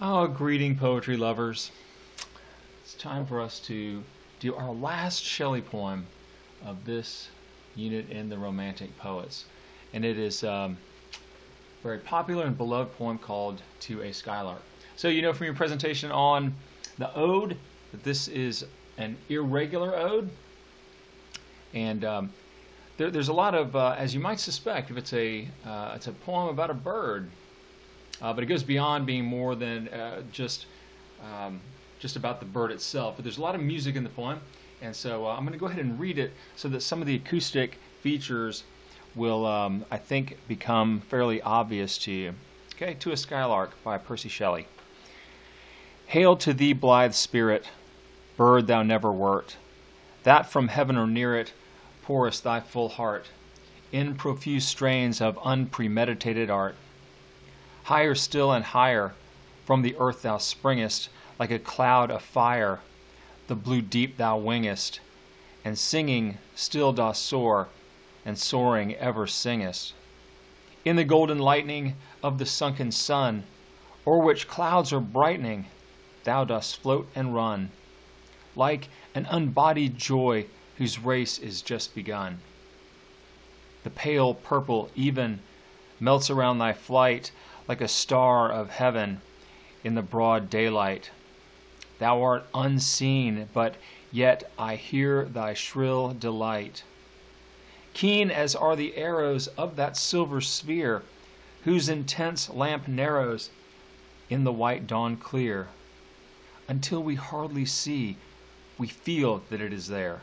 Oh, greeting poetry lovers. It's time for us to do our last Shelley poem of this unit in the Romantic Poets. And it is a very popular and beloved poem called To a Skylark. So you know from your presentation on the ode that this is an irregular ode. And there's a lot of, as you might suspect, if it's a poem about a bird, but it goes beyond being more than just about the bird itself. But there's a lot of music in the poem, and so I'm going to go ahead and read it so that some of the acoustic features will, I think, become fairly obvious to you. Okay, To a Skylark by Percy Shelley. Hail to thee, blithe spirit, bird thou never wert, that from heaven or near it pourest thy full heart in profuse strains of unpremeditated art. Higher still and higher from the earth thou springest, like a cloud of fire the blue deep thou wingest, and singing still dost soar, and soaring ever singest. In the golden lightning of the sunken sun, o'er which clouds are brightening, thou dost float and run, like an unbodied joy whose race is just begun. The pale purple even melts around thy flight, like a star of heaven in the broad daylight. Thou art unseen, but yet I hear thy shrill delight. Keen as are the arrows of that silver sphere, whose intense lamp narrows in the white dawn clear. Until we hardly see, we feel that it is there.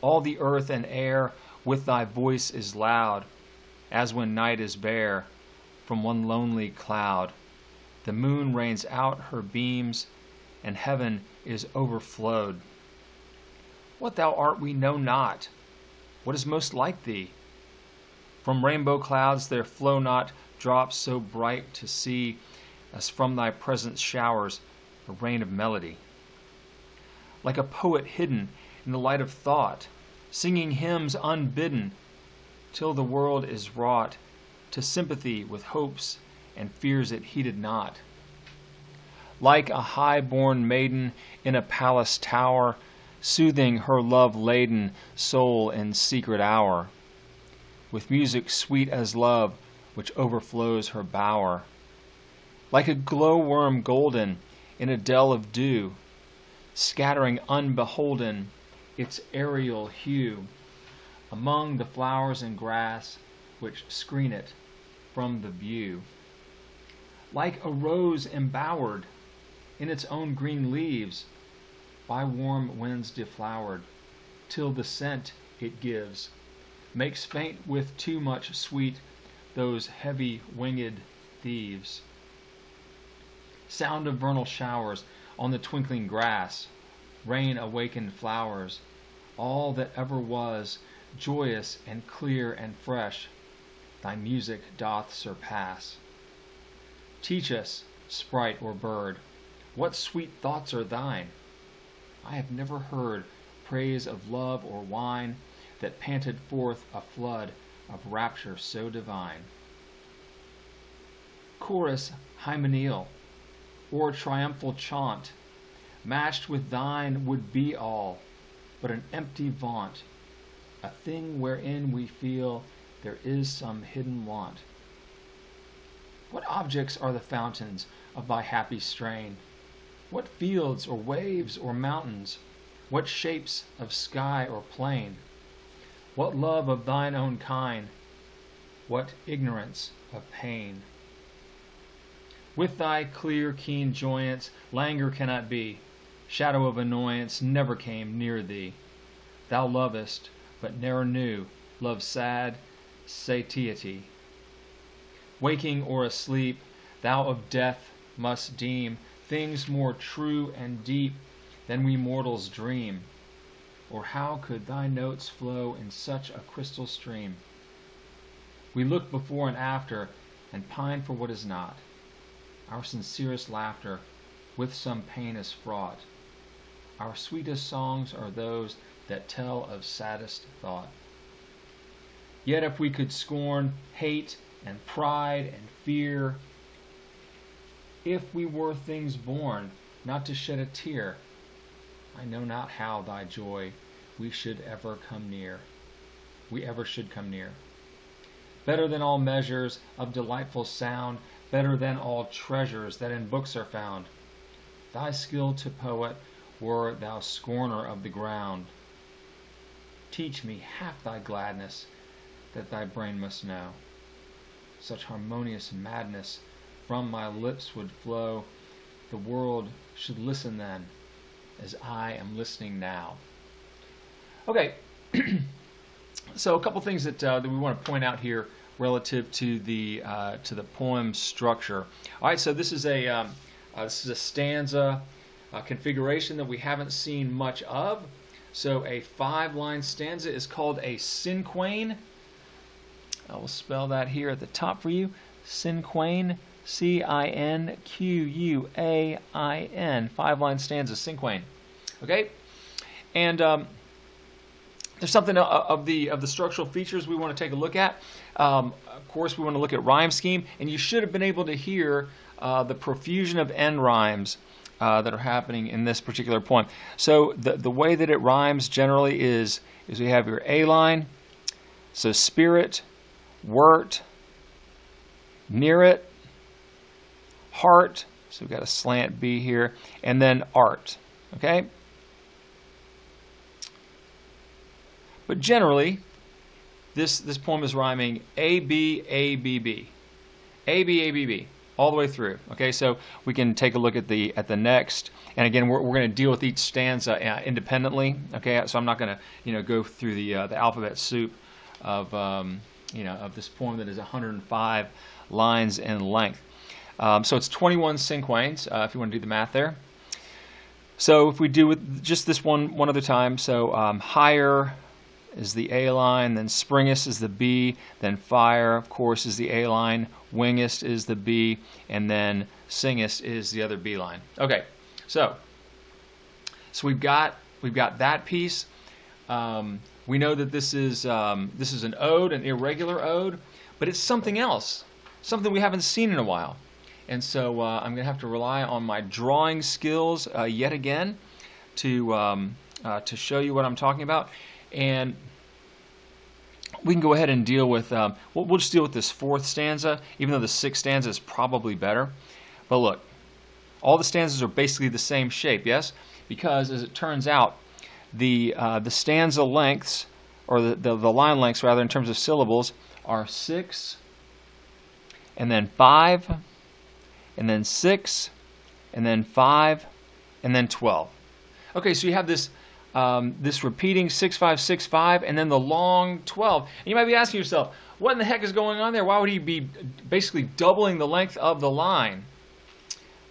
All the earth and air with thy voice is loud, as when night is bare from one lonely cloud. The moon rains out her beams, and heaven is overflowed. What thou art we know not. What is most like thee? From rainbow clouds there flow not drops so bright to see, as from thy presence showers a rain of melody. Like a poet hidden in the light of thought, singing hymns unbidden, till the world is wrought to sympathy with hopes and fears it heeded not. Like a high-born maiden in a palace tower, soothing her love-laden soul in secret hour, with music sweet as love which overflows her bower. Like a glowworm golden in a dell of dew, scattering unbeholden its aerial hue among the flowers and grass which screen it from the view. Like a rose embowered in its own green leaves, by warm winds deflowered, till the scent it gives makes faint with too much sweet those heavy winged thieves. Sound of vernal showers on the twinkling grass, rain awakened flowers, all that ever was, joyous and clear and fresh, thy music doth surpass. Teach us, sprite or bird, what sweet thoughts are thine? I have never heard praise of love or wine that panted forth a flood of rapture so divine. Chorus hymeneal, or triumphal chaunt, matched with thine would be all, but an empty vaunt, a thing wherein we feel there is some hidden want. What objects are the fountains of thy happy strain? What fields or waves or mountains? What shapes of sky or plain? What love of thine own kind? What ignorance of pain? With thy clear, keen joyance, languor cannot be. Shadow of annoyance never came near thee. Thou lovest, but ne'er knew love's sad satiety. Waking or asleep, thou of death must deem things more true and deep than we mortals dream. Or how could thy notes flow in such a crystal stream? We look before and after, and pine for what is not. Our sincerest laughter with some pain is fraught. Our sweetest songs are those that tell of saddest thought. Yet if we could scorn hate and pride and fear, if we were things born, not to shed a tear, I know not how thy joy we should ever come near. We ever should come near. Better than all measures of delightful sound, better than all treasures that in books are found. Thy skill to poet were thou scorner of the ground. Teach me half thy gladness that thy brain must know. Such harmonious madness from my lips would flow, the world should listen then, as I am listening now. Okay, so a couple things that we want to point out here relative to the poem structure. All right, so this is a stanza configuration that we haven't seen much of. So a 5-line stanza is called a cinquain. I will spell that here at the top for you. Cinquain, C-I-N-Q-U-A-I-N. 5-line stanza, cinquain. Okay, and there's something of the structural features we want to take a look at. Of course, we want to look at rhyme scheme, and you should have been able to hear the profusion of end rhymes that are happening in this particular poem. So the way that it rhymes generally is we have your A line, so spirit, wort, near it, heart, so we've got a slant B here, and then art. Okay? But generally, this poem is rhyming A, B, A, B, B. A, B, A, B, B. All the way through. Okay, so we can take a look at the next, and again, we're going to deal with each stanza independently. Okay, so I'm not going to go through the alphabet soup of of this poem that is 105 lines in length. So it's 21 cinquains if you want to do the math there. So if we do with just this one other time, so higher is the A line, then springest is the B, then fire, of course, is the A line, wingest is the B, and then singest is the other B line. Okay, so we've got that piece. We know that this is an ode, an irregular ode, but it's something else, something we haven't seen in a while. And so I'm going to have to rely on my drawing skills yet again to show you what I'm talking about. And we can go ahead and deal with, we'll just deal with this 4th stanza, even though the 6th stanza is probably better. But look, all the stanzas are basically the same shape, yes? Because as it turns out, the stanza lengths, or the line lengths rather, in terms of syllables, are 6, and then 5, and then 6, and then 5, and then 12. Okay, so you have this repeating 6, 5, 6, 5, and then the long 12. And you might be asking yourself, what in the heck is going on there? Why would he be basically doubling the length of the line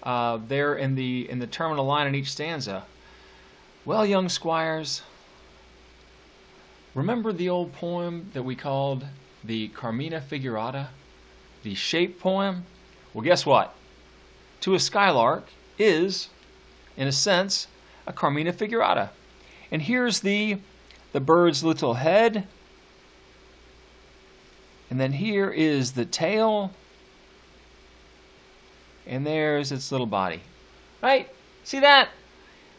there in the terminal line in each stanza? Well, young squires, remember the old poem that we called the Carmina figurata, the shape poem? Well, guess what? To a skylark is, in a sense, a carmina figurata. And here's the bird's little head, and then here is the tail, and there's its little body. Right? See that?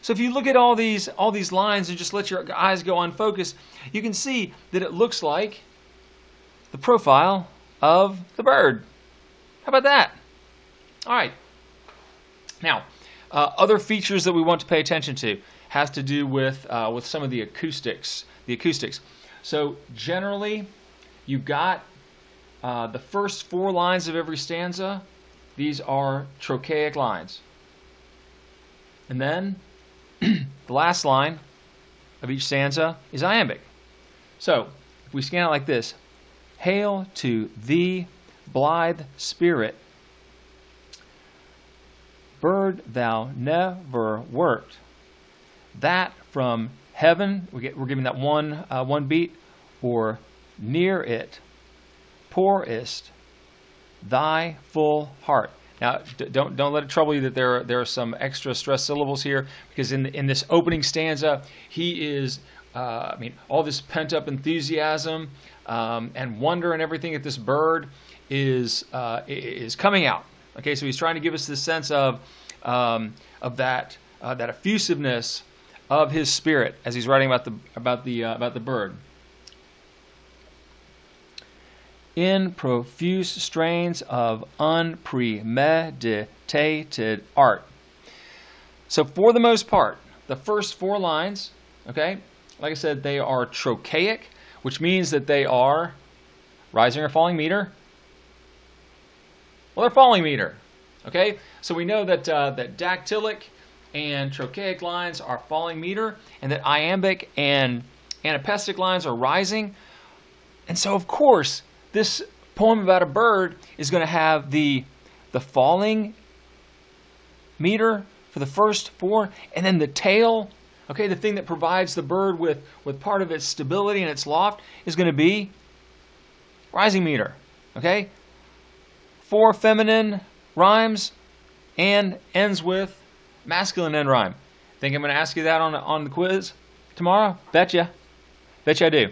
So if you look at all these lines and just let your eyes go unfocused, you can see that it looks like the profile of the bird. How about that? All right. Now, other features that we want to pay attention to has to do with some of the acoustics. So generally, you've got the first 4 lines of every stanza. These are trochaic lines. And then the last line of each stanza is iambic. So if we scan it like this, hail to thee, blithe spirit, bird thou never wert, that from heaven, we're giving that one beat, or near it, pourest thy full heart. Now, don't let it trouble you that there are some extra stressed syllables here, because in this opening stanza, he is, all this pent up enthusiasm and wonder and everything at this bird is coming out. Okay, so he's trying to give us this sense of that effusiveness of his spirit as he's writing about the bird. In profuse strains of unpremeditated art. So for the most part, the first 4 lines, okay, like I said, they are trochaic, which means that they are rising or falling meter. Well, they're falling meter, okay? So we know that that dactylic and trochaic lines are falling meter, and that iambic and anapestic lines are rising. And so, of course, this poem about a bird is going to have the falling meter for the first 4, and then the tail, okay, the thing that provides the bird with part of its stability and its loft is going to be rising meter, okay? 4 feminine rhymes and ends with masculine end rhyme. Think I'm going to ask you that on the quiz tomorrow? Betcha. Betcha I do.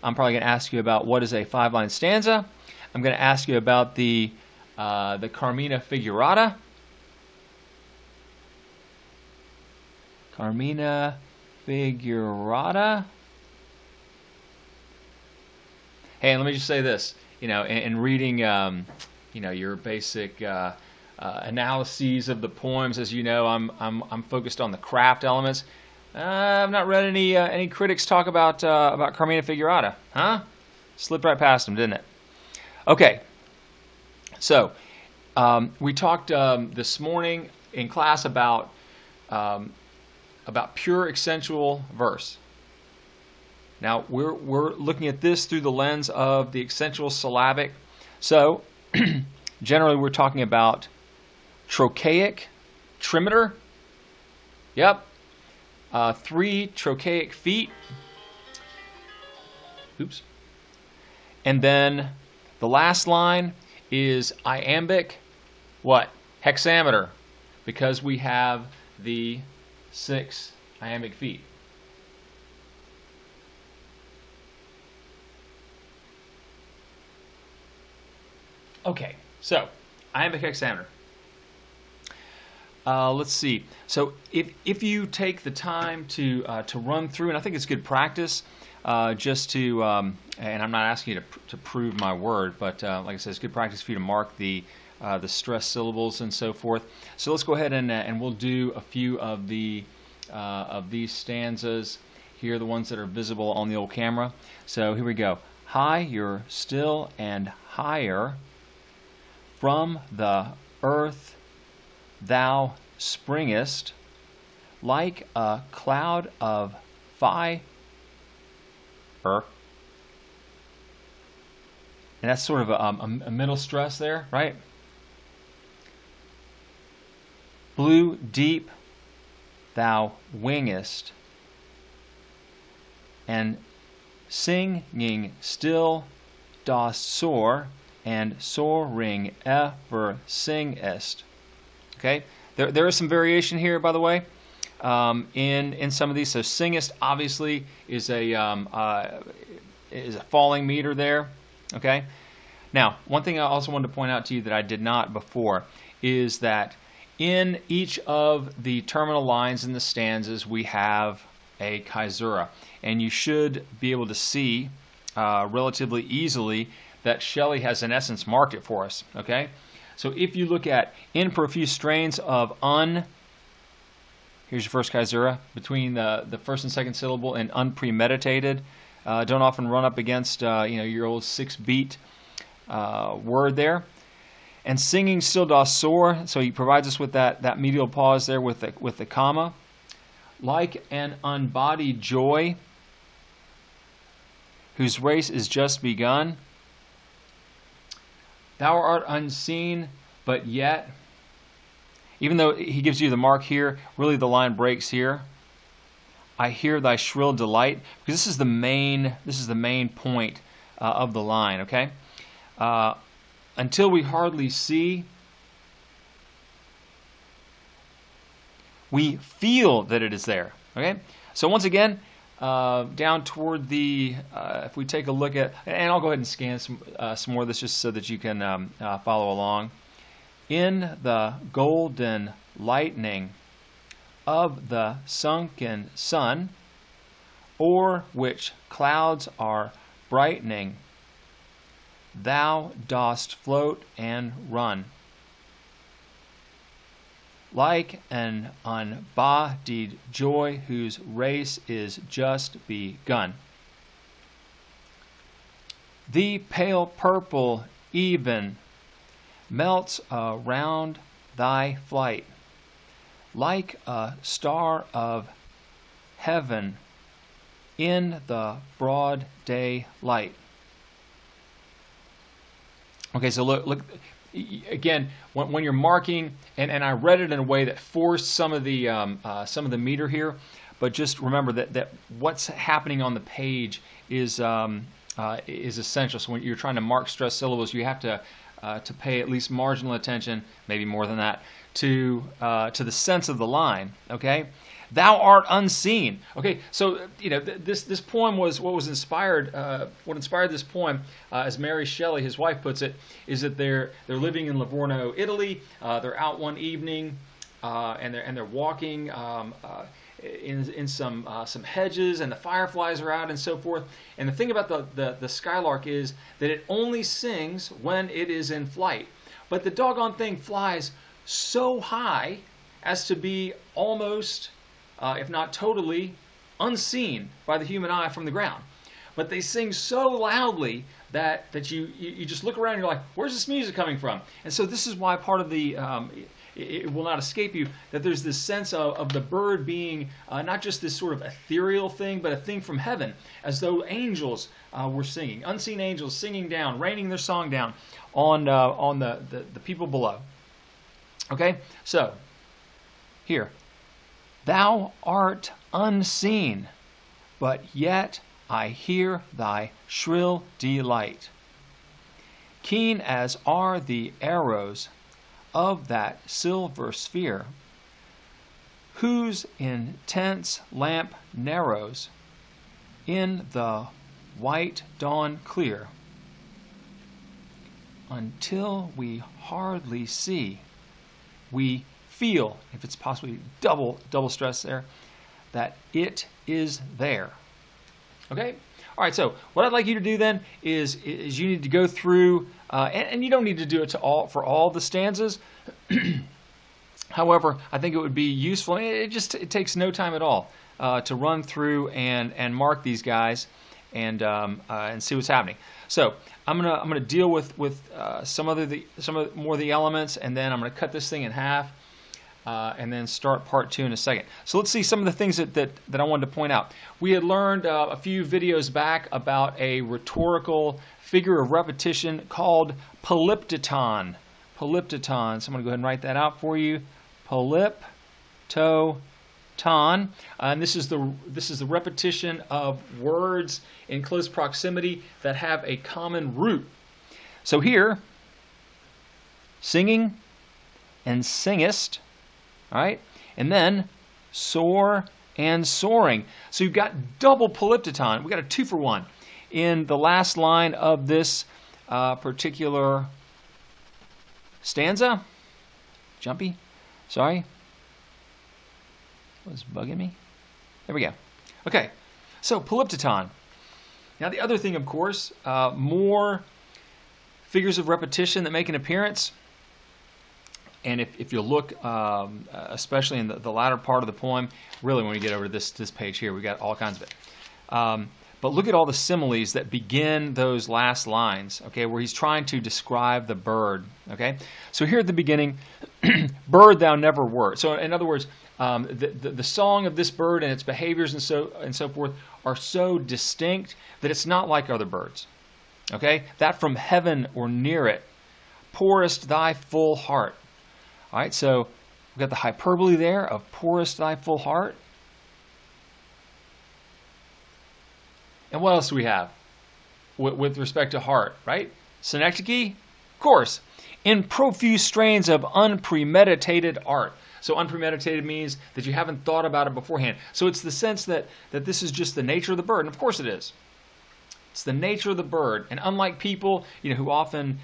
I'm probably going to ask you about what is a 5-line stanza. I'm going to ask you about the carmina figurata. Carmina figurata. Hey, and let me just say this. You know, in reading, you know, your basic analyses of the poems, as you know, I'm focused on the craft elements. I've not read any critics talk about Carmina figurata, huh? Slipped right past them, didn't it? Okay, so we talked this morning in class about pure accentual verse. Now we're looking at this through the lens of the accentual syllabic. So generally we're talking about trochaic trimeter. Yep. 3 trochaic feet. Oops. And then the last line is iambic, what? Hexameter, because we have the 6 iambic feet. Okay, so iambic hexameter. Let's see. So if you take the time to run through, and I think it's good practice, just to, and I'm not asking you to prove my word, but like I said, it's good practice for you to mark the stressed syllables and so forth. So let's go ahead and we'll do a few of these stanzas here, the ones that are visible on the old camera. So here we go. High, you're still and higher. From the earth thou springest, like a cloud of fire. And that's sort of a middle stress there, right? Blue deep thou wingest, and singing still dost soar, and soaring ever singest. Okay, there is some variation here, by the way, in some of these. So singest obviously is a falling meter there. Okay. Now, one thing I also wanted to point out to you that I did not before is that in each of the terminal lines in the stanzas we have a caesura, and you should be able to see relatively easily that Shelley has in essence marked it for us. Okay. So if you look at in profuse strains of here's your first caesura, between the first and second syllable, and unpremeditated, don't often run up against your old 6-beat word there. And singing still doth soar, so he provides us with that medial pause there with the comma. Like an unbodied joy, whose race is just begun. Thou art unseen, but yet, even though he gives you the mark here, really the line breaks here. I hear thy shrill delight, because this is the main point of the line. Okay, until we hardly see, we feel that it is there. Okay, so once again, down toward the, if we take a look at, and I'll go ahead and scan some more of this just so that you can follow along. in the golden lightning of the sunken sun, o'er which clouds are brightening, thou dost float and run, like an unbodied joy whose race is just begun. The pale purple even melts around thy flight, like a star of heaven in the broad daylight. Okay, so look again, when you're marking, and I read it in a way that forced some of the meter here, but just remember that what's happening on the page is essential. So when you're trying to mark stressed syllables, you have to pay at least marginal attention, maybe more than that, to the sense of the line. Okay, thou art unseen. Okay, so this poem was what was inspired. What inspired this poem, as Mary Shelley, his wife, puts it, is that they're living in Livorno, Italy. They're out one evening, and they're walking in some hedges, and the fireflies are out and so forth. And the thing about the Skylark is that it only sings when it is in flight. But the doggone thing flies so high as to be almost, if not totally, unseen by the human eye from the ground. But they sing so loudly that you just look around and you're like, where's this music coming from? And so this is why part of the it will not escape you that there's this sense of the bird being not just this sort of ethereal thing, but a thing from heaven, as though angels were singing, unseen angels singing down, raining their song down on the people below. Okay, so here, thou art unseen, but yet I hear thy shrill delight, keen as are the arrows of that silver sphere, whose intense lamp narrows in the white dawn clear, until we hardly see, we feel, if it's possibly double stress there, that it is there. Okay? All right, so what I'd like you to do then is you need to go through, and you don't need to do it for all the stanzas. However, I think it would be useful. It takes no time at all to run through and mark these guys and see what's happening. So I'm gonna deal with some more of the elements, and then I'm gonna cut this thing in half. And then start part 2 in a second. So let's see some of the things that I wanted to point out. We had learned a few videos back about a rhetorical figure of repetition called Pullip Teton. Pullip Teton. So I'm going to go ahead and write that out for you. Pullip Teton. And this is the repetition of words in close proximity that have a common root. So here, singing and singest. All right, and then soar and soaring. So you've got double Pullip Teton. We've got a 2-for-1 in the last line of this particular stanza. Jumpy, sorry. What's bugging me? There we go. Okay, so Pullip Teton. Now the other thing, of course, more figures of repetition that make an appearance. And if you look, especially in the latter part of the poem, really when we get over to this page here, we got all kinds of it. But look at all the similes that begin those last lines, okay, where he's trying to describe the bird, okay? So here at the beginning, bird thou never wert. So in other words, the song of this bird and its behaviors and so forth are so distinct that it's not like other birds, okay? That from heaven or near it pourest thy full heart. All right, so we've got the hyperbole there of pourest thy full heart. And what else do we have with respect to heart, right? Synecdoche, of course. In profuse strains of unpremeditated art. So unpremeditated means that you haven't thought about it beforehand. So it's the sense that this is just the nature of the bird, and of course it is. It's the nature of the bird. And unlike people, who often,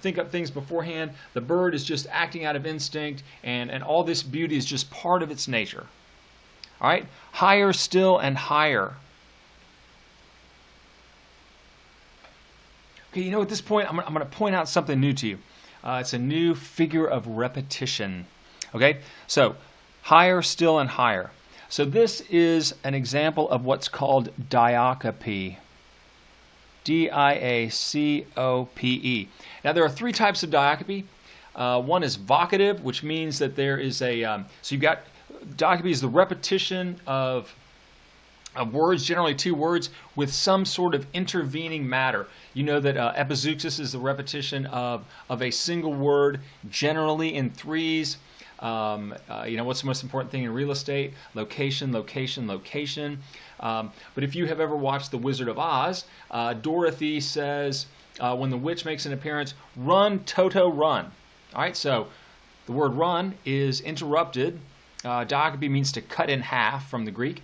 think up things beforehand, the bird is just acting out of instinct, and all this beauty is just part of its nature. All right? Higher still and higher. Okay, at this point, I'm going to point out something new to you. It's a new figure of repetition. Okay? So, higher still and higher. So this is an example of what's called diacope. D-I-A-C-O-P-E. Now there are three types of diacope. One is vocative, which means that there is a, so you've got, diacope is the repetition of words, generally two words, with some sort of intervening matter. You know that epizeuxis is the repetition of a single word, generally in threes. What's the most important thing in real estate? Location, location, location. But if you have ever watched The Wizard of Oz, Dorothy says, when the witch makes an appearance, "Run, Toto, run." All right, so the word run is interrupted. Diacope means to cut in half from the Greek.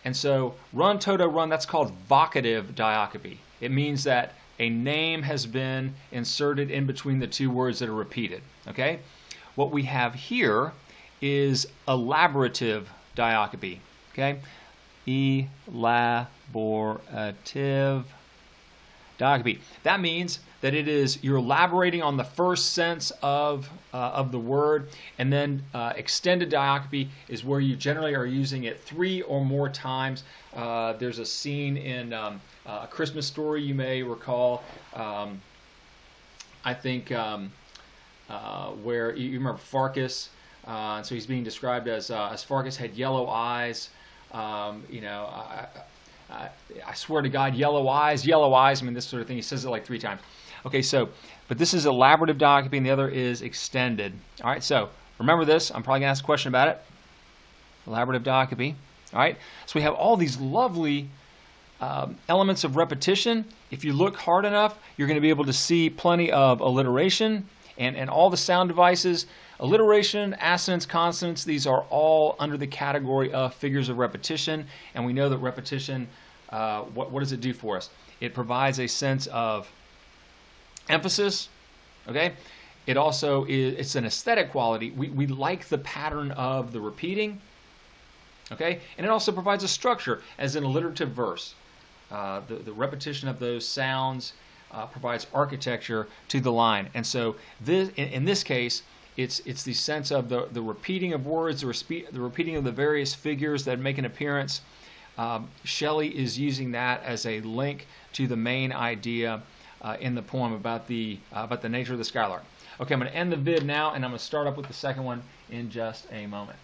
And so run, Toto, run, that's called vocative diacope. It means that a name has been inserted in between the two words that are repeated. Okay? What we have here is elaborative diacope. Okay? Elaborative diacope. That means that you're elaborating on the first sense of the word, and then extended diacope is where you generally are using it 3 or more times. There's a scene in A Christmas Story you may recall. I think where you remember Farkas, and so he's being described as Farkas had yellow eyes. I swear to God, yellow eyes. I mean, this sort of thing. He says it like 3 times. Okay, but this is elaborative diacope, and the other is extended. All right, so remember this. I'm probably going to ask a question about it. Elaborative diacope. All right, so we have all these lovely elements of repetition. If you look hard enough, you're going to be able to see plenty of alliteration and all the sound devices. Alliteration, assonance, consonants, these are all under the category of figures of repetition. And we know that repetition, what does it do for us? It provides a sense of emphasis. Okay? It also it's an aesthetic quality. We like the pattern of the repeating. Okay? And it also provides a structure, as in alliterative verse. The repetition of those sounds provides architecture to the line. And so in this case, it's the sense of the repeating of words, the repeating of the various figures that make an appearance. Shelley is using that as a link to the main idea in the poem about the nature of the skylark. Okay, I'm going to end the vid now, and I'm going to start up with the second one in just a moment.